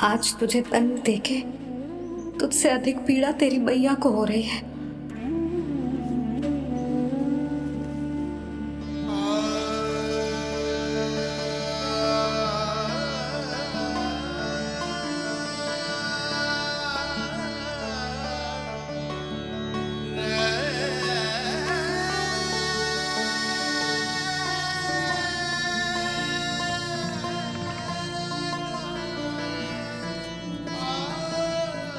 आज तुझे दंड देके तुझसे अधिक पीड़ा तेरी मैया को हो रही है।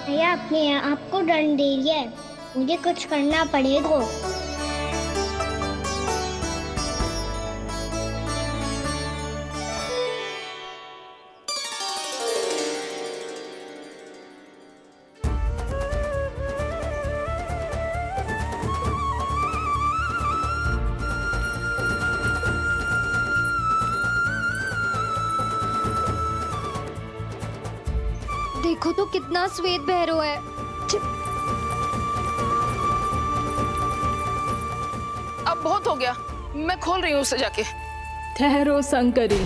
भैया अपने आपको दंड दे रही है, मुझे कुछ करना पड़ेगा। देखो तो कितना श्वेत भैरव है। अब बहुत हो गया, मैं खोल रही हूँ उसे जाके। ठहरो शंकरी,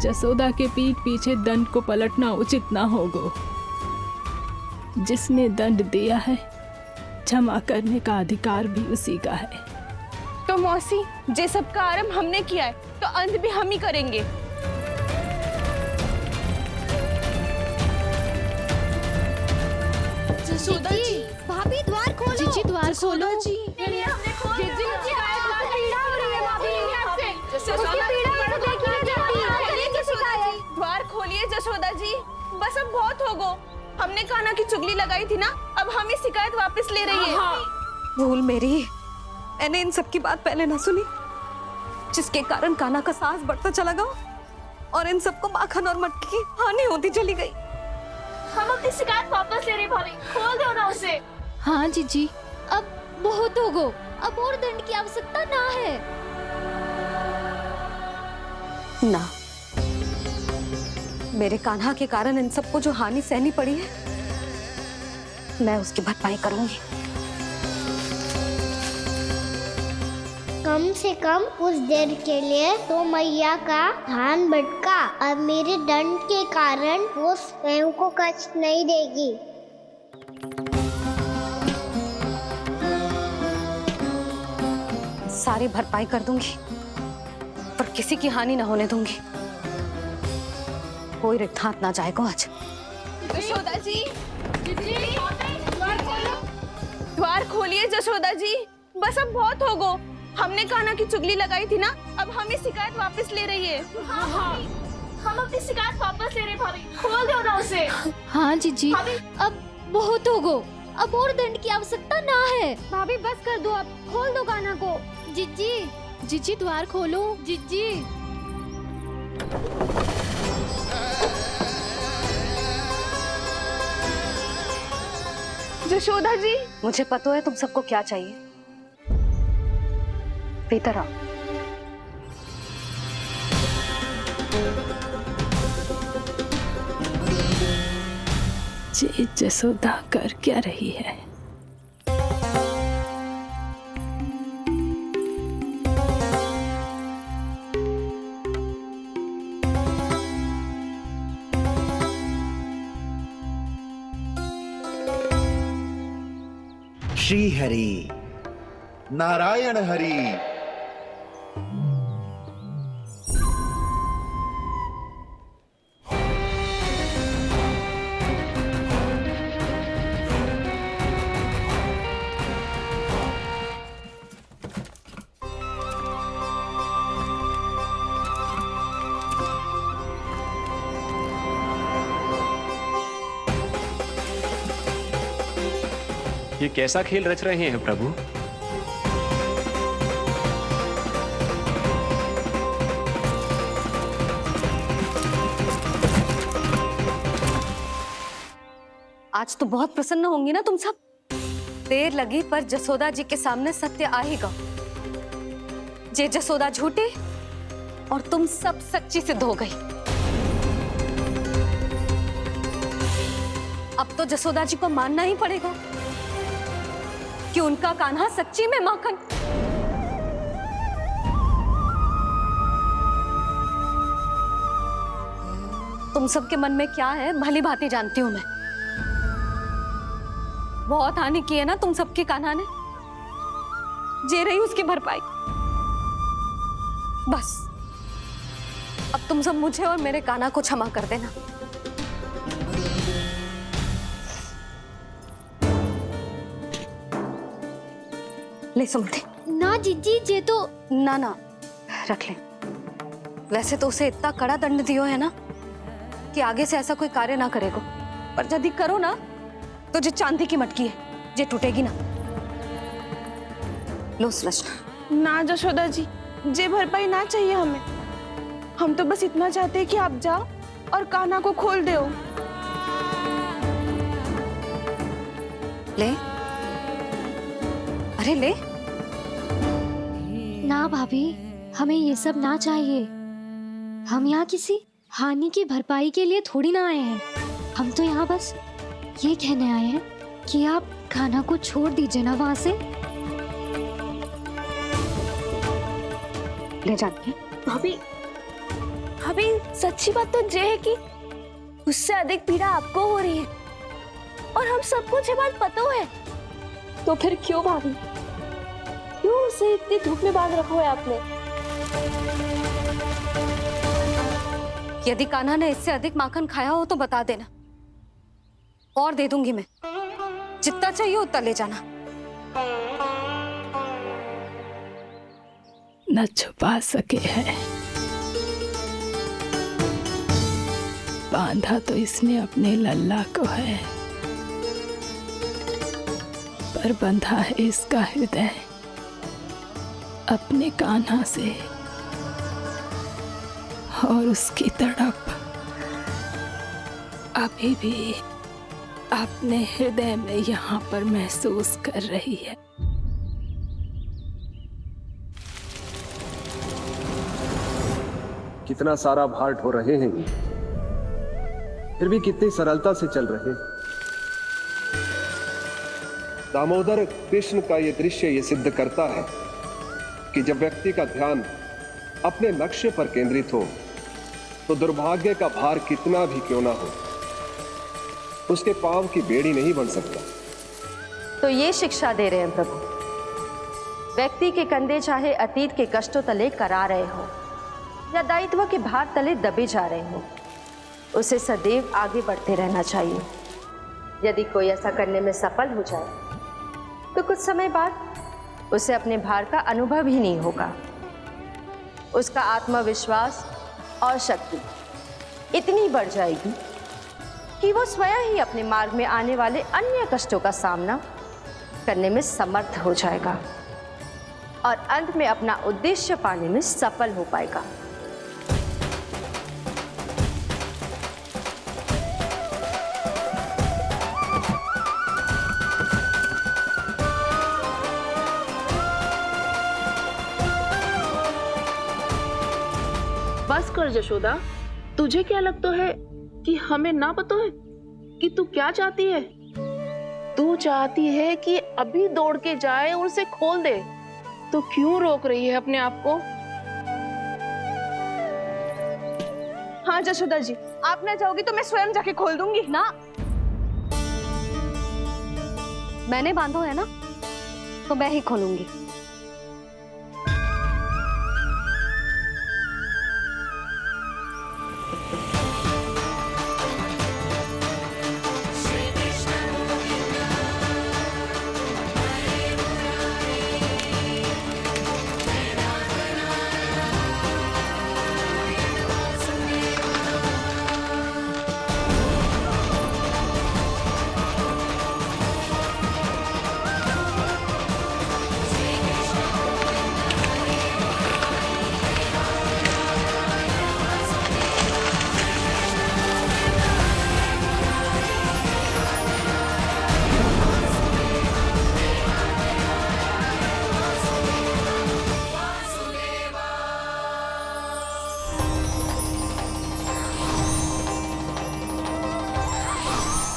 जसोदा के पीठ पीछे दंड को पलटना उचित ना होगा। जिसने दंड दिया है क्षमा करने का अधिकार भी उसी का है। तो मौसी, जे सब का आरंभ हमने किया है तो अंत भी हम ही करेंगे। जसोदा जी, भाभी द्वार खोलो। जीजी द्वार खोलो। जी द्वार खोलिए जसोदा जी, बस अब बहुत हो गो। हमने कान्हा की चुगली लगाई थी ना, अब हम ये शिकायत वापस ले रही है। भूल मेरी, मैंने इन सब की बात पहले ना सुनी, जिसके कारण कान्हा का साहस बढ़ता चला गया और इन सबको माखन और मटकी की हानि होती चली गई। हम अपनी शिकायत वापस ले रहे भाभी, खोल दो ना उसे। हाँ जीजी, अब बहुत हो गो, अब और दंड की आवश्यकता ना है। ना, मेरे कान्हा के कारण इन सबको जो हानि सहनी पड़ी है, मैं उसकी भरपाई करूंगी। कम से कम उस देर के लिए तो मैया का ध्यान भटका, अब मेरे दंड के कारण वो स्वयं को कष्ट नहीं देगी। सारी भरपाई कर दूंगी, पर किसी की हानि ना होने दूंगी। कोई रिक्त हाथ ना जाएगा आज। जसोदा जी, द्वार खोलिए जसोदा जी, बस अब बहुत हो गो। हमने कान्हा की चुगली लगाई थी ना, अब हम ये शिकायत वापस ले रही है। हम अपनी शिकायत वापस ले रहे भाभी, खोल दो ना उसे। हाँ जीजी, अब बहुत हो गो, अब और दंड की आवश्यकता ना है। भाभी बस कर दो, अब खोल दो कान्हा को। जीजी, जीजी द्वार खोलो। जीजी जशोदा जी, मुझे पता है तुम सबको क्या चाहिए। भीतर आओ। जी जसोदा कर क्या रही है? श्री हरि नारायण हरि। ये कैसा खेल रच रहे हैं प्रभु? आज तो बहुत प्रसन्न होंगी ना तुम सब। देर लगी पर जसोदा जी के सामने सत्य आएगा। जे जसोदा झूठी और तुम सब सच्ची सिद्ध हो गई। अब तो जसोदा जी को मानना ही पड़ेगा कि उनका कान्हा सच्ची में माखन। तुम सबके मन में क्या है भली भांति जानती हूं मैं। बहुत हानि की है ना तुम सबकी कान्हा ने, जे रही उसकी भरपाई। बस अब तुम सब मुझे और मेरे कान्हा को क्षमा कर देना। ले सुमति। ना जीजी, जे तो ना ना रख ले। वैसे तो उसे इतना कड़ा दंड दियो है ना कि आगे से ऐसा कोई कार्य ना करेगो, पर यदि करो ना तो जो चांदी की मटकी है जे टूटेगी ना। लो सुलक्षणा। ना जशोदा जी, जे भरपाई ना चाहिए हमें। हम तो बस इतना चाहते हैं कि आप जाओ और कान्हा को खोल दो। ले, अरे ले। ना भाभी, हमें ये सब ना चाहिए। हम यहाँ किसी हानि की भरपाई के लिए थोड़ी ना आए हैं। हम तो यहाँ बस ये कहने आए हैं कि आप कान्हा को छोड़ दीजिए ना वहां से। ले जाती है। भाभी, भाभी सच्ची बात तो ये है कि उससे अधिक पीड़ा आपको हो रही है और हम सबको ये बात पता है। तो फिर क्यों भाभी, क्यों उसे इतनी धूप में बांध रखा है आपने? यदि कान्हा ने इससे अधिक माखन खाया हो तो बता देना, और दे दूंगी मैं। जितना चाहिए उतना ले जाना। न छुपा सके हैं, बांधा तो इसने अपने लल्ला को है, पर बंधा है इसका हृदय अपने कान्हा से, और उसकी तड़प अभी भी अपने हृदय में यहाँ पर महसूस कर रही है। कितना सारा भार ढो रहे हैं, फिर भी कितनी सरलता से चल रहे हैं। दामोदर कृष्ण का यह दृश्य ये सिद्ध करता है कि जब व्यक्ति का ध्यान अपने लक्ष्य पर केंद्रित हो तो दुर्भाग्य का भार कितना भी क्यों ना हो, उसके पांव की बेड़ी नहीं बन सकता। तो ये शिक्षा दे रहे हैं प्रभु, व्यक्ति के कंधे चाहे अतीत के कष्टों तले करा रहे हो या दायित्व के भार तले दबे जा रहे हो, उसे सदैव आगे बढ़ते रहना चाहिए। यदि कोई ऐसा करने में सफल हो जाए तो कुछ समय बाद उसे अपने भार का अनुभव ही नहीं होगा। उसका आत्मविश्वास और शक्ति इतनी बढ़ जाएगी कि वो स्वयं ही अपने मार्ग में आने वाले अन्य कष्टों का सामना करने में समर्थ हो जाएगा और अंत में अपना उद्देश्य पाने में सफल हो पाएगा। बस कर जशोदा, तुझे क्या लगता है कि हमें ना पता है कि तू क्या चाहती है? तू चाहती है कि अभी दौड़ के जाए और उसे खोल दे, तो क्यों रोक रही है अपने आप को? हाँ जशोदा जी, आप ना जाओगी तो मैं स्वयं जाके खोल दूंगी। ना, मैंने बांधो है ना तो मैं ही खोलूंगी।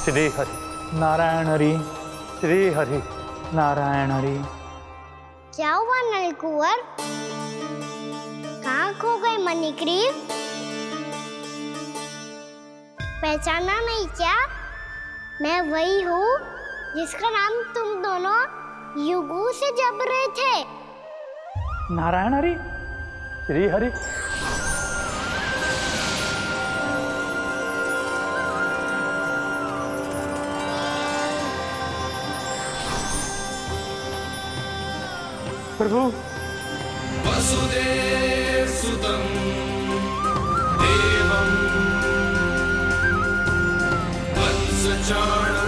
श्री हरि नारायण हरि, श्री हरि नारायण हरि। क्या हुआ नलकुंवर? कहाँ खो गए मणिग्रीव? पहचाना नहीं क्या? मैं वही हूँ जिसका नाम तुम दोनों युगों से जप रहे थे। नारायण हरि, श्री हरि। प्रभु, वसुदेव सुतं देवं वत्सचाणूरमर्दनम्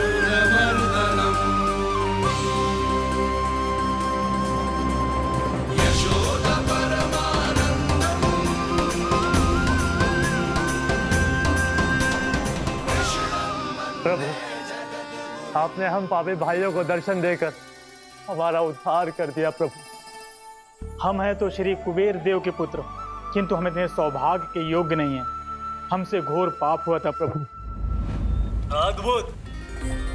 प्रभु, आपने हम पापी भाइयों को दर्शन देकर हमारा उद्धार कर दिया। प्रभु, हम हैं तो श्री कुबेर देव के पुत्र, किंतु हम इतने सौभाग्य के योग्य नहीं हैं। हमसे घोर पाप हुआ था प्रभु। अद्भुत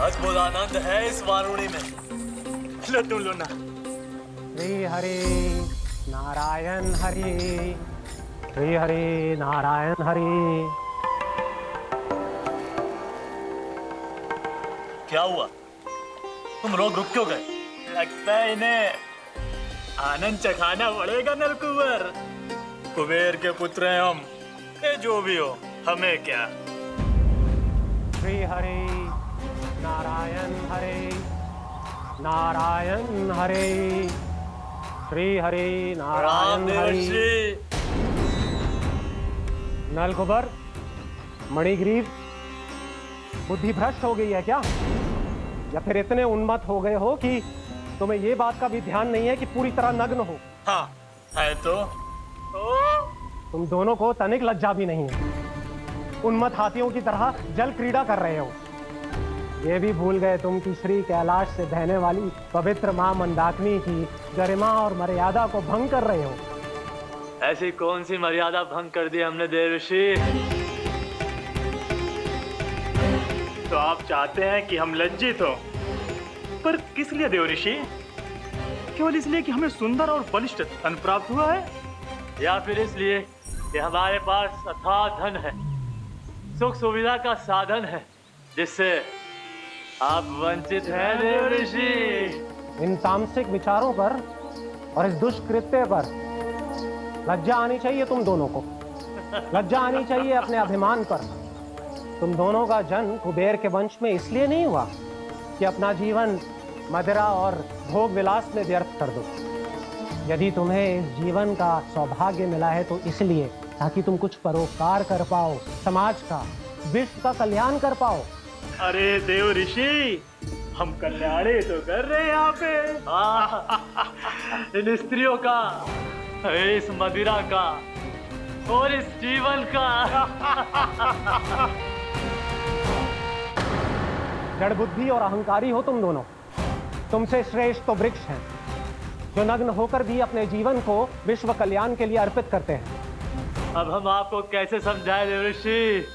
अद्भुत आनंद है इस वारुणी में। लो तुम लो ना। श्री हरि नारायण हरि, श्री हरि नारायण हरि। क्या हुआ? तुम रोक रुक क्यों गए? लगता है इन्हें आनंद चखाना पड़ेगा नलकुबर। कुबेर के पुत्र हैं हम, ये जो भी हो हमें क्या। श्री हरि नारायण हरि, नारायण हरि, श्री हरि नारायण हरि। नलकुबर, मणिग्रीव, बुद्धि भ्रष्ट हो गई है क्या? या फिर इतने उन्मत्त हो गए हो कि तुम्हें ये बात का भी ध्यान नहीं है कि पूरी तरह नग्न हो? हाँ है तो तुम दोनों को तनिक लज्जा भी नहीं है। उन्मत्त हाथियों की तरह जल क्रीड़ा कर रहे हो। ये भी भूल गए तुम कि श्री कैलाश से बहने वाली पवित्र मां मंदाकिनी की गरिमा और मर्यादा को भंग कर रहे हो। ऐसी कौन सी मर्यादा भंग कर दी हमने देव ऋषि? तो आप चाहते हैं कि हम लज्जित हो, पर किस लिए देव ऋषि? केवल इसलिए कि हमें सुंदर और बलिष्ठ धन प्राप्त हुआ है, या फिर इसलिए कि हमारे पास अथाह धन है, सुख सुविधा का साधन है, जिससे आप वंचित हैं देव ऋषि? इन तामसिक विचारों पर और इस दुष्कृत्य पर लज्जा आनी चाहिए तुम दोनों को। लज्जा आनी चाहिए अपने अभिमान पर। तुम दोनों का जन्म कुबेर के वंश में इसलिए नहीं हुआ कि अपना जीवन मदिरा और भोग विलास में व्यर्थ कर दो। यदि तुम्हें इस जीवन का सौभाग्य मिला है तो इसलिए ताकि तुम कुछ परोपकार कर पाओ, समाज का, विश्व का कल्याण कर पाओ। अरे देव ऋषि, हम कल्याणी तो कर रहे हैं यहाँ पे। इन स्त्रियों का, इस मदिरा का और इस जीवन का। जड़ बुद्धि और अहंकारी हो तुम दोनों। तुमसे श्रेष्ठ तो वृक्ष हैं, जो नग्न होकर भी अपने जीवन को विश्व कल्याण के लिए अर्पित करते हैं। अब हम आपको कैसे समझाएं देव ऋषि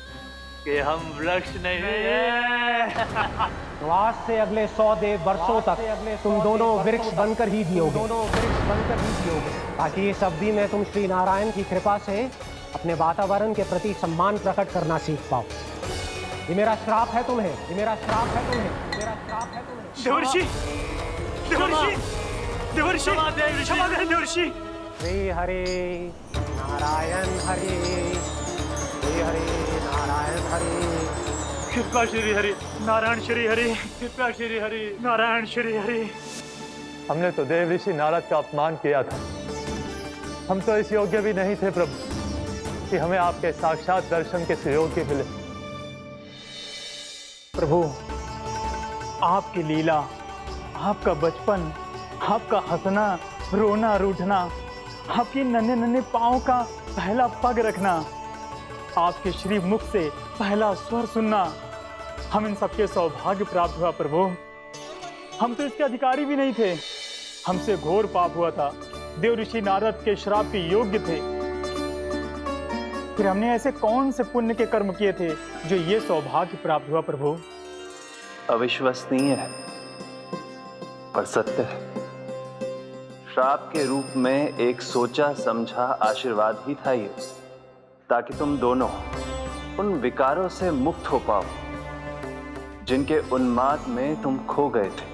कि हम वृक्ष नहीं हैं? तो आज से अगले 100 वर्षों तक तुम दोनों वृक्ष बनकर ही जियोगे, ताकि इस अवधि में तुम श्री नारायण की कृपा से अपने वातावरण के प्रति सम्मान प्रकट करना सीख पाओ। ये मेरा श्राप है तुम्हें, ये मेरा श्राप है तुम्हें, मेरा श्राप है तुम्हें। देवर्षि, देवर्षि, देवर्षि, क्षमा करें देवर्षि। श्री हरि नारायण हरि, श्री हरि नारायण हरि। कृपा श्री हरि नारायण श्री हरि, कृपा श्री हरि नारायण श्री हरि। हमने तो देव ऋषि नारद का अपमान किया था। हम तो इस योग्य भी नहीं थे प्रभु कि हमें आपके साक्षात दर्शन के सुयोग्य मिले। प्रभु, आपकी लीला, आपका बचपन, आपका हंसना, रोना, रूठना, आपकी नन्हे नन्हे पाँव का पहला पग रखना, आपके श्री मुख से पहला स्वर सुनना, हम इन सबके सौभाग्य प्राप्त हुआ प्रभु। हम तो इसके अधिकारी भी नहीं थे। हमसे घोर पाप हुआ था, देव ऋषि नारद के श्राप के योग्य थे। फिर हमने ऐसे कौन से पुण्य के कर्म किए थे जो ये सौभाग्य प्राप्त हुआ प्रभु? अविश्वसनीय है पर सत्य है। श्राप के रूप में एक सोचा समझा आशीर्वाद ही था ये, ताकि तुम दोनों उन विकारों से मुक्त हो पाओ जिनके उन्माद में तुम खो गए थे।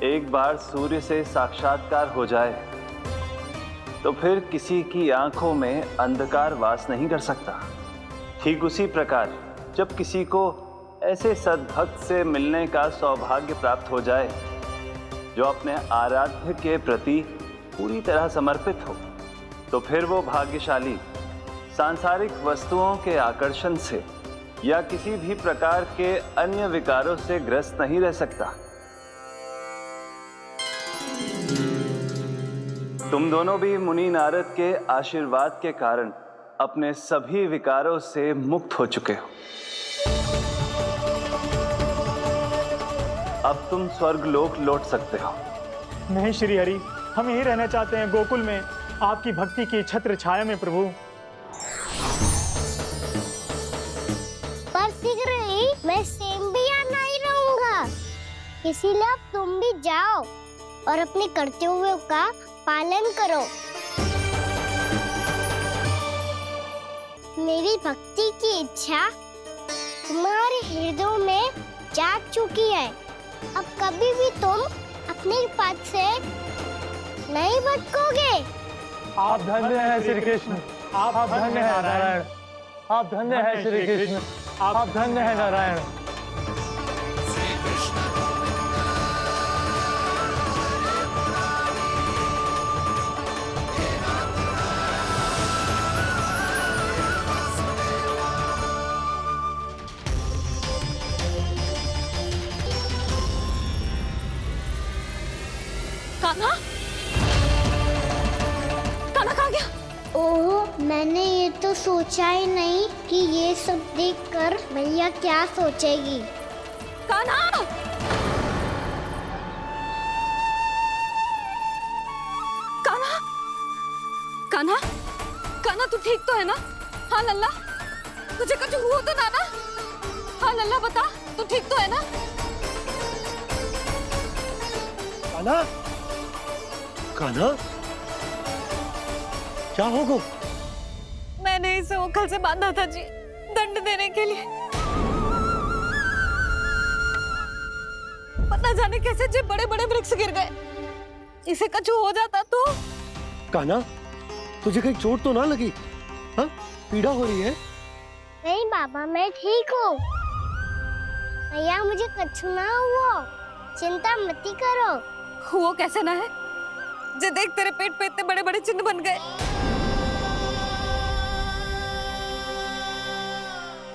एक बार सूर्य से साक्षात्कार हो जाए तो फिर किसी की आंखों में अंधकार वास नहीं कर सकता। ठीक उसी प्रकार जब किसी को ऐसे सद्भक्त से मिलने का सौभाग्य प्राप्त हो जाए जो अपने आराध्य के प्रति पूरी तरह समर्पित हो, तो फिर वो भाग्यशाली सांसारिक वस्तुओं के आकर्षण से या किसी भी प्रकार के अन्य विकारों से ग्रस्त नहीं रह सकता। तुम दोनों भी मुनि नारद के आशीर्वाद के कारण अपने सभी विकारों से मुक्त हो चुके हो। अब तुम स्वर्गलोक लौट सकते हो। नहीं श्री हरि, हम यहीं रहना चाहते हैं, गोकुल में, आपकी भक्ति की छत्र छाया में प्रभु। पर शीघ्र ही मैं सेम्बिया नहीं रहूंगा, इसीलिए अब तुम भी जाओ और अपने कर्तव्यों का पालन करो। मेरी भक्ति की इच्छा तुम्हारे हृदय में जाग चुकी है। अब कभी भी तुम अपने पद से नहीं भटकोगे। आप धन्य हैं श्री कृष्ण, आप धन्य हैं नारायण, आप धन्य हैं श्री कृष्ण, आप धन्य हैं नारायण। कान्हा, कान्हा कहाँ गया? ओह, मैंने ये तो सोचा ही नहीं कि ये सब देखकर भैया क्या सोचेगी। कान्हा! कान्हा! कान्हा! कान्हा तू ठीक तो है ना? हाँ लल्ला, तुझे कुछ हुआ तो ना? हाँ लल्ला बता, तू ठीक तो है ना? कान्हा, कान्हा, क्या होगा? मैंने इसे ओखल से बांधा था जी, दंड देने के लिए। पता जाने कैसे जे बड़े बड़े वृक्ष गिर गए। इसे कुछ हो जाता तो? कान्हा, तुझे कहीं चोट तो ना लगी? हाँ, पीड़ा हो रही है? नहीं बाबा, मैं ठीक हूँ। भैया मुझे कुछ ना हुआ, चिंता मत करो। वो कैसे ना है? जे देख तेरे पेट पे इतने बड़े बड़े चिन्ह बन गए।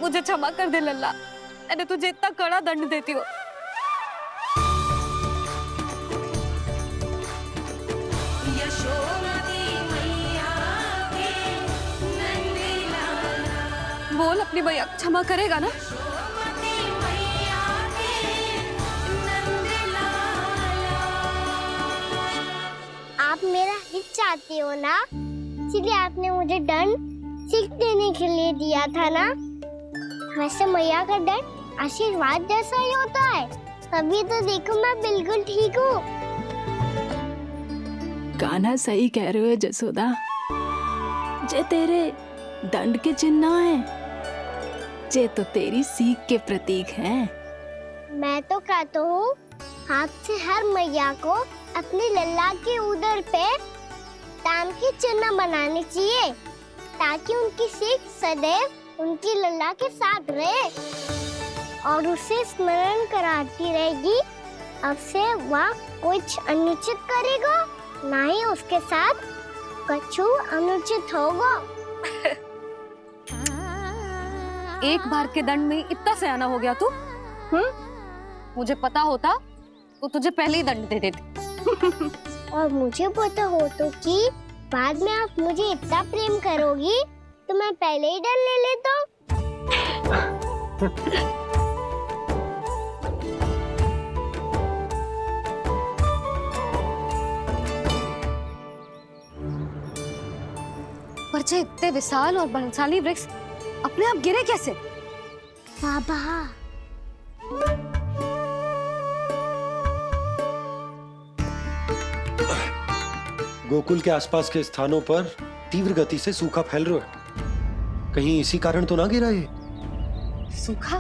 मुझे क्षमा कर दे लल्ला, मैंने तुझे इतना कड़ा दंड देती हूँ। बोल अपनी भैया क्षमा करेगा ना? आप मेरा हित चाहते हो ना, इसलिए आपने मुझे दंड सीख देने के लिए दिया था ना। वैसे मैया का दंड आशीर्वाद जैसा ही होता है, तभी तो देखो मैं बिल्कुल ठीक हूँ। कान्हा सही कह रहे हो जसोदा, जे तेरे दंड के चिन्ह है, जे तो तेरी सीख के प्रतीक हैं। मैं तो कहता हूँ हाथ से हर मैया को अपने लल्ला के उदर पे ताम के चिन्ह बनाने चाहिए, ताकि उनकी सीख सदैव उनकी लल्ला के साथ रहे और उसे स्मरण कराती रहेगी। अब से वह कुछ अनुचित करेगा, ना ही उसके साथ कुछ अनुचित होगा। एक बार के दंड में इतना सयाना हो गया तू? मुझे पता होता तो तुझे पहले ही दंड दे देती। और मुझे पता हो तो कि बाद में आप मुझे इतना प्रेम करोगी तो मैं पहले ही डर ले लेता। पर जे इतने विशाल और बलशाली वृक्ष अपने आप गिरे कैसे? बाबा, गोकुल के आसपास के स्थानों पर तीव्र गति से सूखा फैल रहा है। कहीं इसी कारण तो ना गिरा ये? सूखा?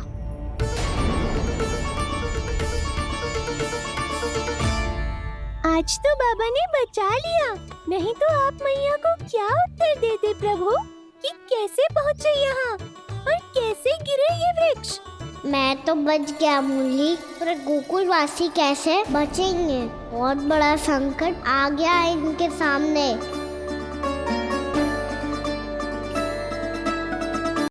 आज तो बाबा ने बचा लिया, नहीं तो आप मैया को क्या उत्तर देते प्रभु कि कैसे पहुँचे यहाँ और कैसे गिरे ये वृक्ष? मैं तो बच गया मुरली, पर गोकुलवासी कैसे बचेंगे? बहुत बड़ा संकट आ गया है इनके सामने।